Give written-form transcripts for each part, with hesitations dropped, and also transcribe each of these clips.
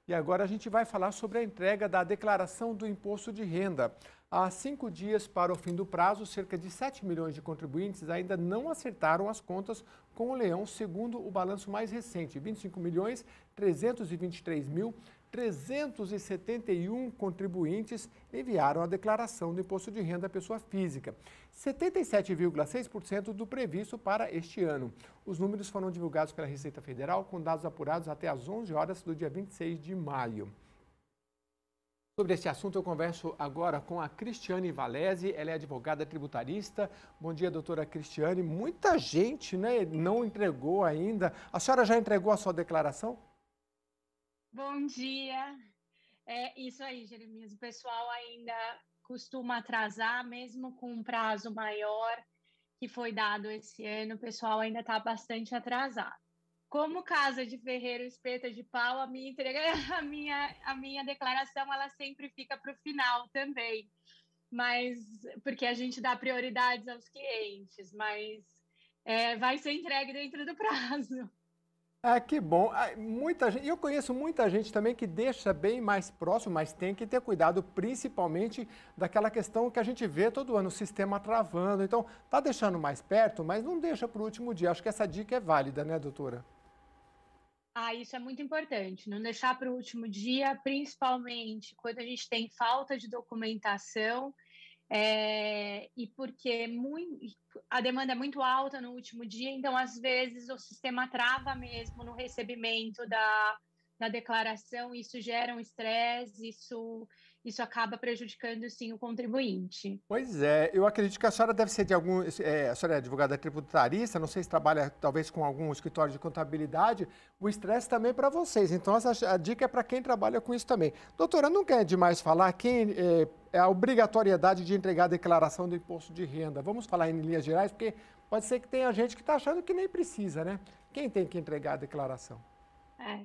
E agora a gente vai falar sobre a entrega da declaração do imposto de renda. Há 5 dias para o fim do prazo, cerca de 7 milhões de contribuintes ainda não acertaram as contas com o leão, segundo o balanço mais recente. 25 milhões 323 mil 371 contribuintes enviaram a declaração do imposto de renda à pessoa física, 77,6% do previsto para este ano. Os números foram divulgados pela Receita Federal com dados apurados até às 11 horas do dia 26 de maio. Sobre este assunto, eu converso agora com a Cristiane Valese, ela é advogada tributarista. Bom dia, doutora Cristiane. Muita gente, né, não entregou ainda. A senhora já entregou a sua declaração? Bom dia. É isso aí, Jeremias. O pessoal ainda costuma atrasar, mesmo com um prazo maior que foi dado esse ano, o pessoal ainda está bastante atrasado. Como casa de ferreiro espeta de pau, a minha entrega, a minha declaração, ela sempre fica para o final também. Mas porque a gente dá prioridades aos clientes, mas vai ser entregue dentro do prazo. Ah, que bom. Ah, muita gente, eu conheço muita gente também que deixa bem mais próximo, mas tem que ter cuidado principalmente daquela questão que a gente vê todo ano, o sistema travando. Então, tá deixando mais perto, mas não deixa para o último dia. Acho que essa dica é válida, né, doutora? Ah, isso é muito importante, não deixar para o último dia, principalmente quando a gente tem falta de documentação, e porque a demanda é muito alta no último dia, então às vezes o sistema trava mesmo no recebimento da declaração, isso gera um estresse, isso acaba prejudicando sim o contribuinte. Pois é, eu acredito que a senhora deve ser de algum. A senhora é advogada tributarista, não sei se trabalha talvez com algum escritório de contabilidade. O estresse também é para vocês, então a dica é para quem trabalha com isso também. Doutora, não quer demais falar quem é a obrigatoriedade de entregar a declaração do imposto de renda. Vamos falar em linhas gerais, porque pode ser que tenha gente que está achando que nem precisa, né? Quem tem que entregar a declaração? É.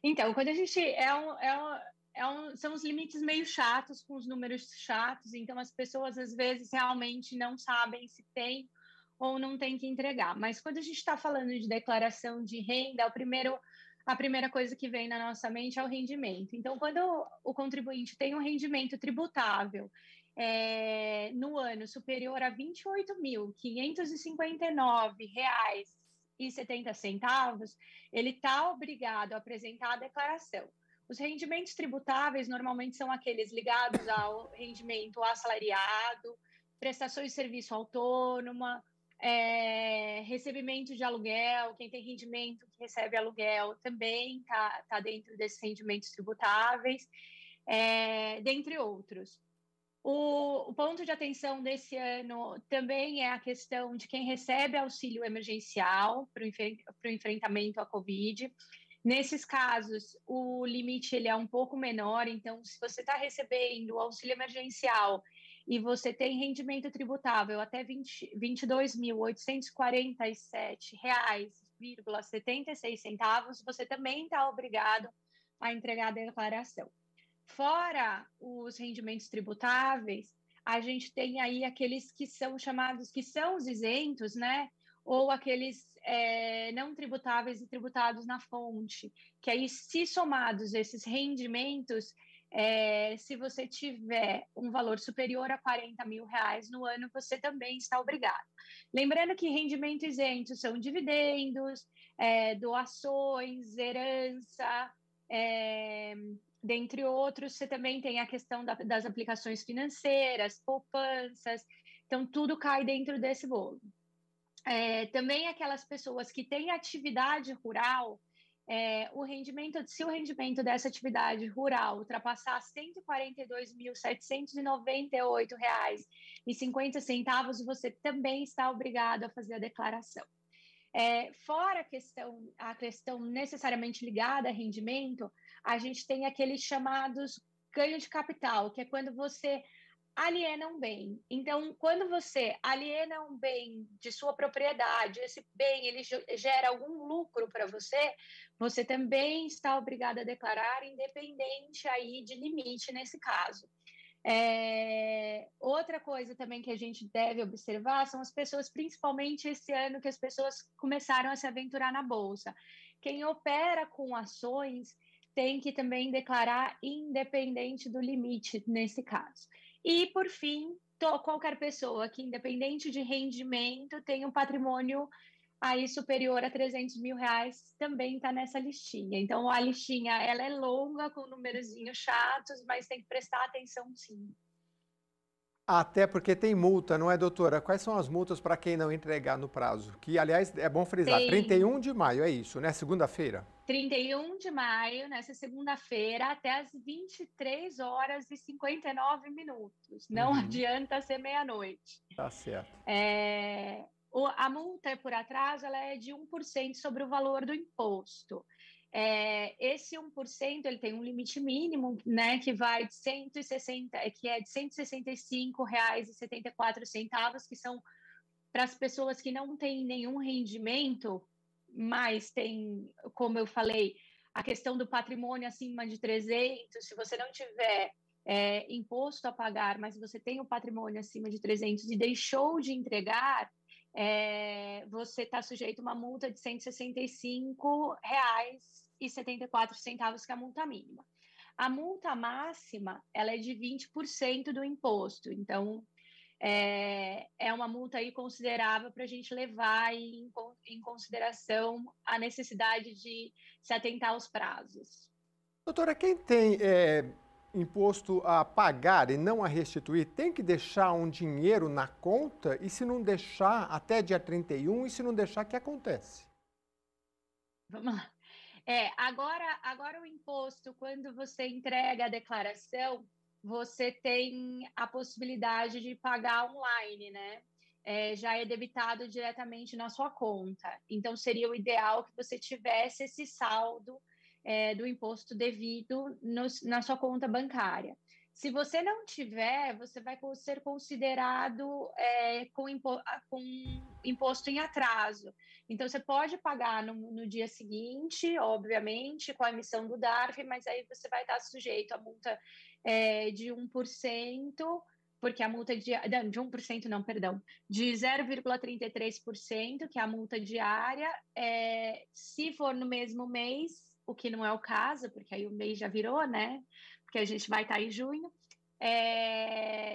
Então, quando a gente são os limites meio chatos, com os números chatos, então as pessoas às vezes realmente não sabem se tem ou não tem que entregar. Mas quando a gente está falando de declaração de renda, a primeira coisa que vem na nossa mente é o rendimento. Então, quando o contribuinte tem um rendimento tributável no ano superior a R$ 28.559,70, ele está obrigado a apresentar a declaração. Os rendimentos tributáveis normalmente são aqueles ligados ao rendimento assalariado, prestações de serviço autônoma, recebimento de aluguel. Quem tem rendimento que recebe aluguel também está dentro desses rendimentos tributáveis, dentre outros. O ponto de atenção desse ano também é a questão de quem recebe auxílio emergencial para o enfrentamento à Covid. Nesses casos, o limite ele é um pouco menor, então, se você está recebendo o auxílio emergencial e você tem rendimento tributável até R$ 22.847,76, você também está obrigado a entregar a declaração. Fora os rendimentos tributáveis, a gente tem aí aqueles que são chamados, que são os isentos, né? Ou aqueles não tributáveis e tributados na fonte, que aí, se somados esses rendimentos, se você tiver um valor superior a R$ 40 mil no ano, você também está obrigado. Lembrando que rendimento isento são dividendos, doações, herança, dentre outros. Você também tem a questão das aplicações financeiras, poupanças, então tudo cai dentro desse bolo. Também aquelas pessoas que têm atividade rural, se o rendimento dessa atividade rural ultrapassar R$ 142.798,50, você também está obrigado a fazer a declaração. Fora a questão necessariamente ligada a rendimento, a gente tem aqueles chamados ganho de capital, que é quando você aliena um bem. Então, quando você aliena um bem de sua propriedade, esse bem ele gera algum lucro para você, você também está obrigado a declarar, independente aí de limite nesse caso. Outra coisa também que a gente deve observar são as pessoas, principalmente esse ano que as pessoas começaram a se aventurar na Bolsa. Quem opera com ações tem que também declarar independente do limite nesse caso. E, por fim, qualquer pessoa que, independente de rendimento, tem um patrimônio aí superior a 300 mil reais, também está nessa listinha. Então, a listinha ela é longa, com numerozinhos chatos, mas tem que prestar atenção, sim. Até porque tem multa, não é, doutora? Quais são as multas para quem não entregar no prazo? Que, aliás, é bom frisar, Tem 31 de maio, é isso, né? Segunda-feira. 31 de maio, nessa segunda-feira, até as 23 horas e 59 minutos. Não Uhum, adianta ser meia-noite. tá certo. A multa por atraso ela é de 1% sobre o valor do imposto. Esse 1% ele tem um limite mínimo, né, que vai de 160, que é de R$ 165,74, que são para as pessoas que não têm nenhum rendimento, mas tem, como eu falei, a questão do patrimônio acima de 300, se você não tiver imposto a pagar, mas você tem o patrimônio acima de 300 e deixou de entregar, você está sujeito a uma multa de R$ 165,74, que é a multa mínima. A multa máxima ela é de 20% do imposto, então é uma multa aí considerável para a gente levar em consideração a necessidade de se atentar aos prazos. Doutora, quem tem imposto a pagar e não a restituir, tem que deixar um dinheiro na conta? E se não deixar, até dia 31, e se não deixar, o que acontece? Vamos lá. Agora o imposto, quando você entrega a declaração, você tem a possibilidade de pagar online, né? Já é debitado diretamente na sua conta. Então, seria o ideal que você tivesse esse saldo do imposto devido na sua conta bancária. Se você não tiver, você vai ser considerado com imposto em atraso. Então, você pode pagar no dia seguinte, obviamente, com a emissão do DARF, mas aí você vai estar sujeito à multa de 1%, porque a multa de 1% não, perdão, de 0,33%, que é a multa diária. Se for no mesmo mês, o que não é o caso, porque aí o mês já virou, né? Porque a gente vai estar em junho.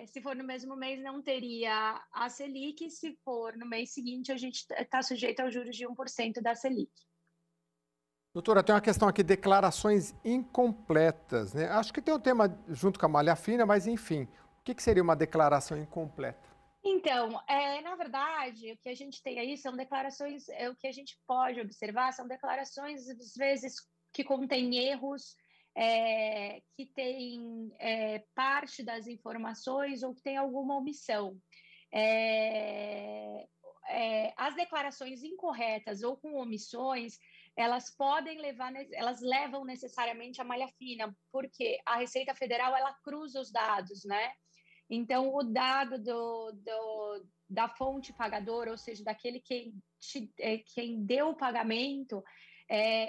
Se for no mesmo mês, não teria a Selic. Se for no mês seguinte, a gente está sujeito aos juros de 1% da Selic. Doutora, tem uma questão aqui, declarações incompletas, né? Acho que tem um tema junto com a malha fina, mas enfim, o que seria uma declaração incompleta? Então, na verdade, o que a gente tem aí são declarações, o que a gente pode observar são declarações, às vezes, que contêm erros, que têm parte das informações ou que tem alguma omissão. As declarações incorretas ou com omissões, elas levam necessariamente a malha fina, porque a Receita Federal ela cruza os dados, né? Então, o dado da fonte pagadora, ou seja, daquele quem deu o pagamento,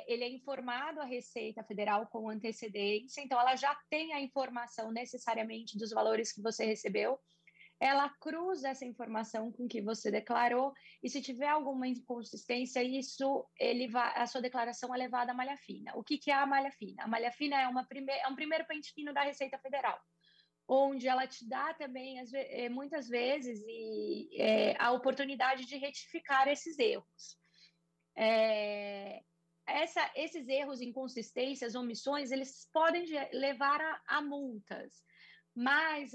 ele é informado à Receita Federal com antecedência, então ela já tem a informação necessariamente dos valores que você recebeu, ela cruza essa informação com o que você declarou, e se tiver alguma inconsistência, a sua declaração é levada à malha fina. O que é a malha fina? A malha fina é um primeiro pente fino da Receita Federal, onde ela te dá também, muitas vezes, a oportunidade de retificar esses erros. Esses erros, inconsistências, omissões, eles podem levar a multas, mas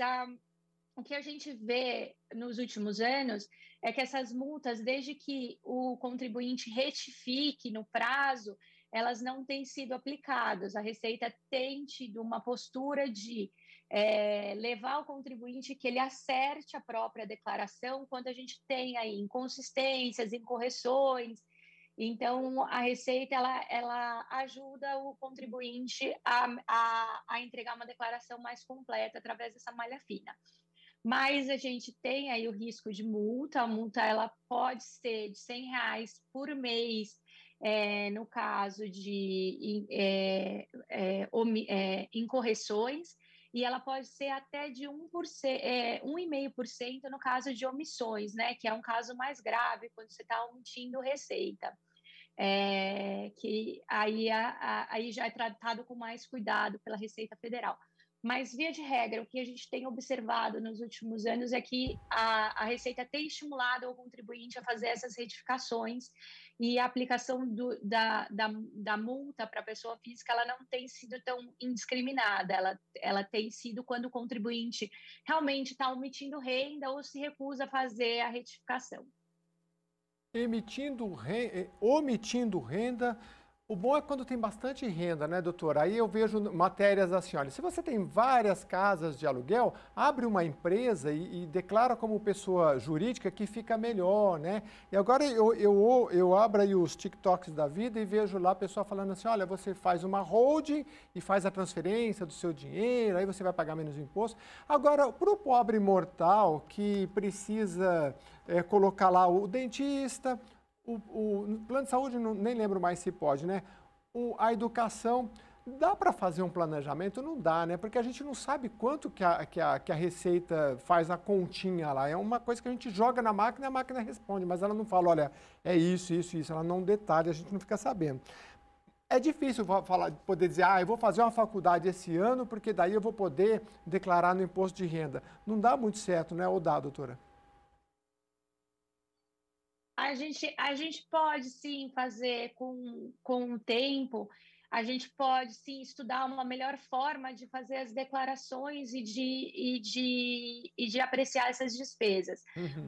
o que a gente vê nos últimos anos é que essas multas, desde que o contribuinte retifique no prazo, elas não têm sido aplicadas. A Receita tem tido uma postura de levar o contribuinte que ele acerte a própria declaração quando a gente tem aí inconsistências, incorreções. Então, a Receita ela ajuda o contribuinte a entregar uma declaração mais completa através dessa malha fina. Mas a gente tem aí o risco de multa. A multa ela pode ser de R$ 100 por mês, no caso de incorreções, e ela pode ser até de 1,5% no caso de omissões, né? Que é um caso mais grave, quando você está omitindo receita. que aí já é tratado com mais cuidado pela Receita Federal. Mas, via de regra, o que a gente tem observado nos últimos anos é que a Receita tem estimulado o contribuinte a fazer essas retificações e a aplicação da multa para a pessoa física ela não tem sido tão indiscriminada, ela tem sido quando o contribuinte realmente está omitindo renda ou se recusa a fazer a retificação. Omitindo renda. O bom é quando tem bastante renda, né, doutora? Aí eu vejo matérias assim, olha, se você tem várias casas de aluguel, abre uma empresa e declara como pessoa jurídica que fica melhor, né? E agora eu abro aí os TikToks da vida e vejo lá a pessoa falando assim, olha, você faz uma holding e faz a transferência do seu dinheiro, aí você vai pagar menos imposto. Agora, para o pobre mortal que precisa colocar lá o dentista, o plano de saúde, nem lembro mais se pode, né? A educação, dá para fazer um planejamento? Não dá, né? Porque a gente não sabe quanto que a Receita faz a continha lá. É uma coisa que a gente joga na máquina e a máquina responde, mas ela não fala, olha, é isso, isso, isso. Ela não detalha, a gente não fica sabendo. É difícil poder dizer, eu vou fazer uma faculdade esse ano, porque daí eu vou poder declarar no imposto de renda. Não dá muito certo, né? Ou dá, doutora? A gente pode sim fazer com o tempo, a gente pode sim estudar uma melhor forma de fazer as declarações e de apreciar essas despesas. Uhum.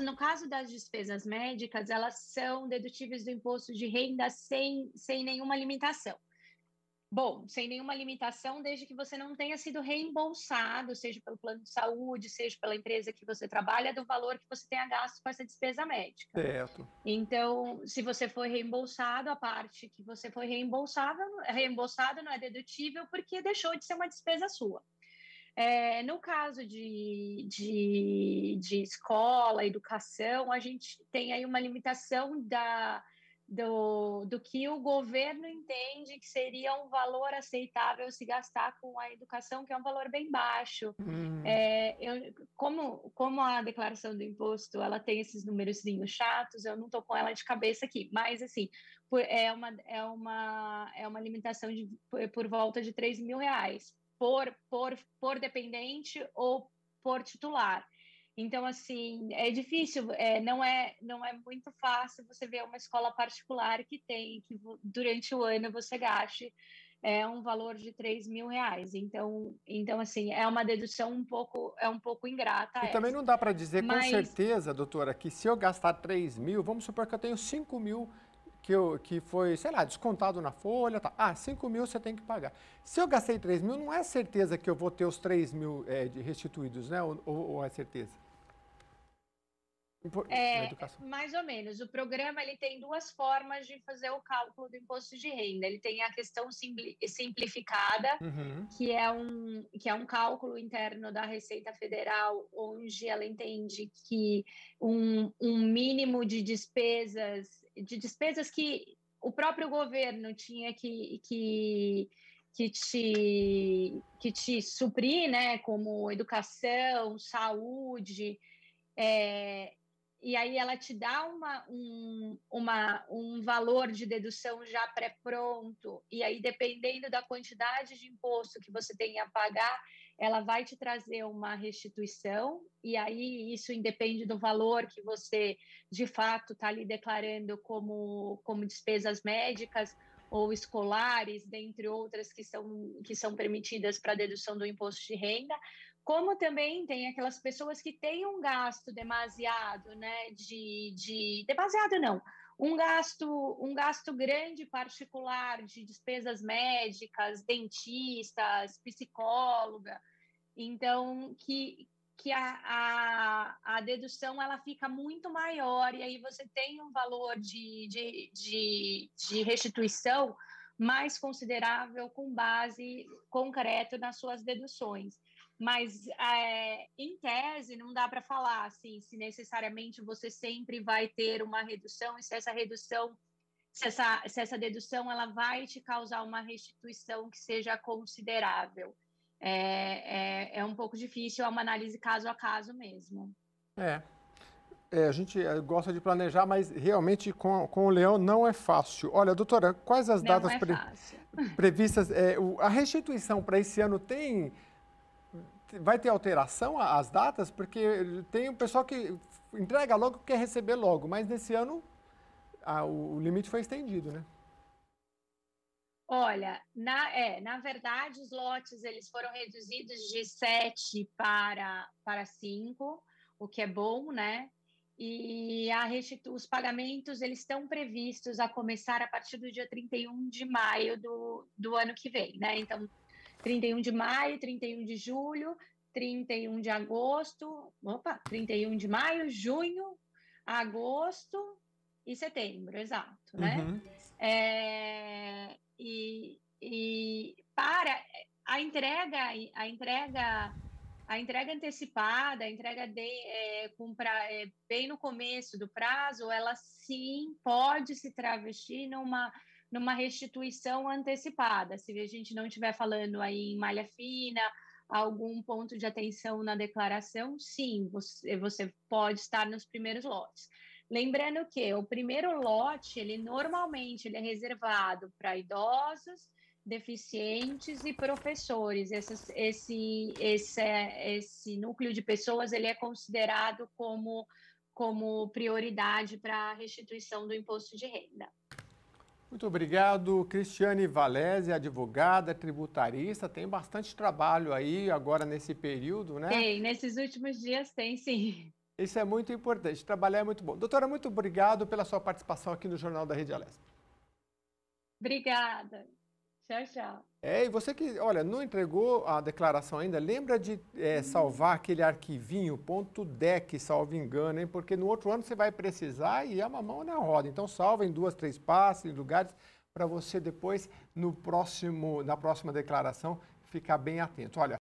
No caso das despesas médicas, elas são dedutíveis do imposto de renda sem nenhuma limitação. Bom, sem nenhuma limitação, desde que você não tenha sido reembolsado, seja pelo plano de saúde, seja pela empresa que você trabalha, do valor que você tenha gasto com essa despesa médica. Certo. Então, se você foi reembolsado, a parte que você foi reembolsado não é dedutível porque deixou de ser uma despesa sua. No caso de escola, educação, a gente tem aí uma limitação do que o governo entende que seria um valor aceitável se gastar com a educação, que é um valor bem baixo. Hum. Como a declaração do imposto ela tem esses númerozinhos chatos, eu não estou com ela de cabeça aqui, mas assim, é uma limitação por volta de R$ 3.000 por dependente ou por titular. Então, assim, é difícil, não é muito fácil você ver uma escola particular que durante o ano você gaste um valor de R$ 3.000. Então, assim, é uma dedução um pouco ingrata E também essa. não dá para dizer com Mas certeza, doutora, que se eu gastar 3.000, vamos supor que eu tenho 5.000 que foi, sei lá, descontado na folha, tá. 5.000 você tem que pagar. Se eu gastei 3.000, não é certeza que eu vou ter os 3.000 restituídos, né? Ou é certeza? Na educação. Mais ou menos. O programa ele tem duas formas de fazer o cálculo do imposto de renda. Ele tem a questão simplificada, Uhum. que é um cálculo interno da Receita Federal, onde ela entende que um mínimo de despesas que o próprio governo tinha que te suprir, né, como educação, saúde, e aí ela te dá um valor de dedução já pré-pronto, e aí, dependendo da quantidade de imposto que você tem a pagar, ela vai te trazer uma restituição, e aí isso independe do valor que você, de fato, está ali declarando como despesas médicas ou escolares, dentre outras que são permitidas para dedução do imposto de renda, como também tem aquelas pessoas que têm um gasto demasiado, né? Demasiado não, um gasto grande particular de despesas médicas, dentistas, psicóloga, então que a dedução ela fica muito maior e aí você tem um valor de restituição mais considerável com base concreto nas suas deduções. Mas, em tese, não dá para falar assim, se necessariamente você sempre vai ter uma redução e se essa dedução ela vai te causar uma restituição que seja considerável. É um pouco difícil, é uma análise caso a caso mesmo. É. A gente gosta de planejar, mas realmente com o leão não é fácil. Olha, doutora, quais as Não datas é fácil. previstas? A restituição para esse ano vai ter alteração as datas? Porque tem o pessoal que entrega logo, quer receber logo, mas nesse ano o limite foi estendido, né? Olha, na verdade, os lotes eles foram reduzidos de 7 para 5, o que é bom, né? E os pagamentos eles estão previstos a começar a partir do dia 31 de maio do ano que vem, né? Então, 31 de maio, 31 de julho, 31 de agosto, 31 de maio, junho, agosto e setembro, exato, né? Uhum. E para a entrega antecipada, a entrega bem no começo do prazo, ela sim pode se travestir numa restituição antecipada. Se a gente não estiver falando aí em malha fina, algum ponto de atenção na declaração, sim, você pode estar nos primeiros lotes. Lembrando que o primeiro lote, ele normalmente ele é reservado para idosos, deficientes e professores. Esse núcleo de pessoas ele é considerado como prioridade para a restituição do imposto de renda. Muito obrigado, Cristiane Valese, advogada, tributarista. Tem bastante trabalho aí agora nesse período, né? Tem, nesses últimos dias tem sim. Isso é muito importante, trabalhar é muito bom. Doutora, muito obrigado pela sua participação aqui no Jornal da Rede Alesp. Obrigada. Tchau, tchau. E você que, olha, não entregou a declaração ainda, lembra de salvar aquele arquivinho .dec, salvo engano, hein? Porque no outro ano você vai precisar e é uma mão na roda. Então salva em 2, 3 pastas, em lugares, para você depois, na próxima declaração, ficar bem atento. Olha,